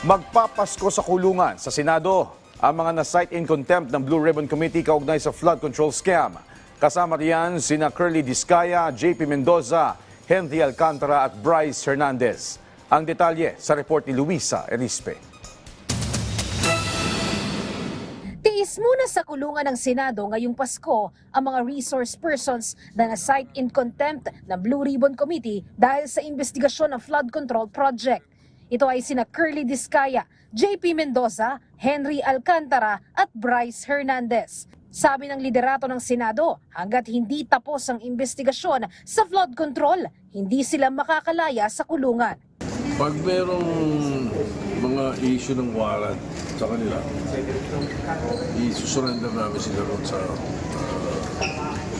Magpapasko sa kulungan sa Senado ang mga na-cite in contempt ng Blue Ribbon Committee kaugnay sa flood control scam. Kasama riyan sina Curly Discaya, JP Mendoza, Henry Alcantara at Bryce Hernandez. Ang detalye sa report ni Luisa Erispe. Tiis muna sa kulungan ng Senado ngayong Pasko ang mga resource persons na na-cite in contempt ng Blue Ribbon Committee dahil sa investigasyon ng flood control project. Ito ay sina Curly Discaya, JP Mendoza, Henry Alcantara at Bryce Hernandez. Sabi ng liderato ng Senado, hanggat hindi tapos ang investigasyon sa flood control, hindi sila makakalaya sa kulungan. Pag merong mga issue ng warrant sa kanila, isusurrender namin sila ron sa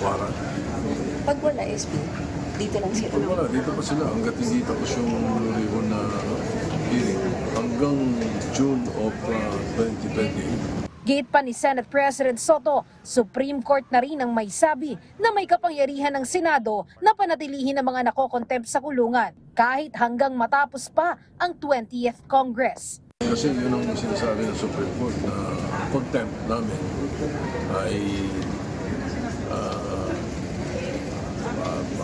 warrant. Pag wala, SP, dito lang sila. Pag wala, dito pa sila hanggat hindi tapos yung ribbon na hearing. Hanggang June of 2028. Gate pa ni Senate President Soto, Supreme Court na rin ang may sabi na may kapangyarihan ng Senado na panatilihin ang mga nakokontempt sa kulungan kahit hanggang matapos pa ang 20th Congress. Kasi yun ang sinasabi ng Supreme Court na contempt namin ay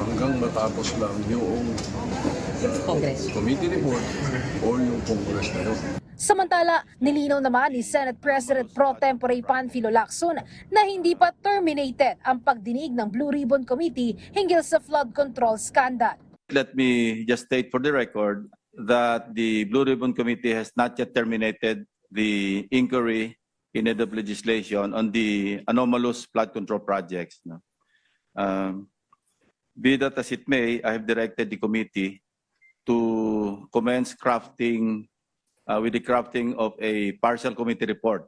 hanggang matapos lang yung committee report or yung Congress na yun. Samantala, nilinaw naman ni Senate President Pro Tempore Panfilo Lacson na hindi pa terminated ang pagdinig ng Blue Ribbon Committee hinggil sa flood control scandal. Let me just state for the record that the Blue Ribbon Committee has not yet terminated the inquiry in the legislation on the anomalous flood control projects. Be that as it may, I have directed the committee to commence crafting with the crafting of a partial committee report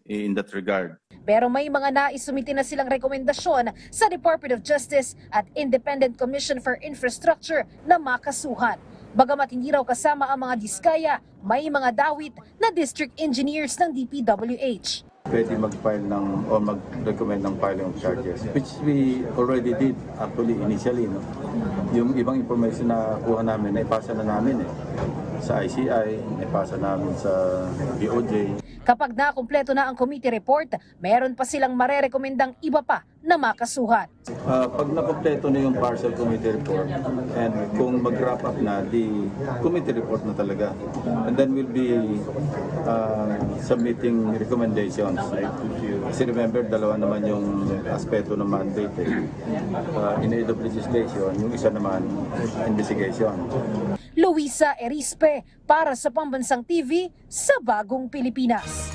in that regard. Pero may mga naisumiti na silang rekomendasyon sa Department of Justice at Independent Commission for Infrastructure na makasuhan. Bagamat hindi raw kasama ang mga Diskaya, may mga dawit na district engineers ng DPWH. Pwede mag-file ng o mag-recommend ng filing of charges, which we already did actually initially. No? Yung ibang information na kuha namin, naipasa na namin sa ICI, naipasa namin sa DOJ. Kapag nakumpleto na ang committee report, meron pa silang marerekomendang iba pa na makasuhan. Pag nakumpleto na yung partial committee report and kung mag-wrap up na, the committee report na talaga. And then we'll be submitting recommendations. Kasi remember, dalawa naman yung aspeto ng mandate. In aid of legislation, yung isa naman, investigation. Luisa Erispe para sa Pambansang TV sa Bagong Pilipinas.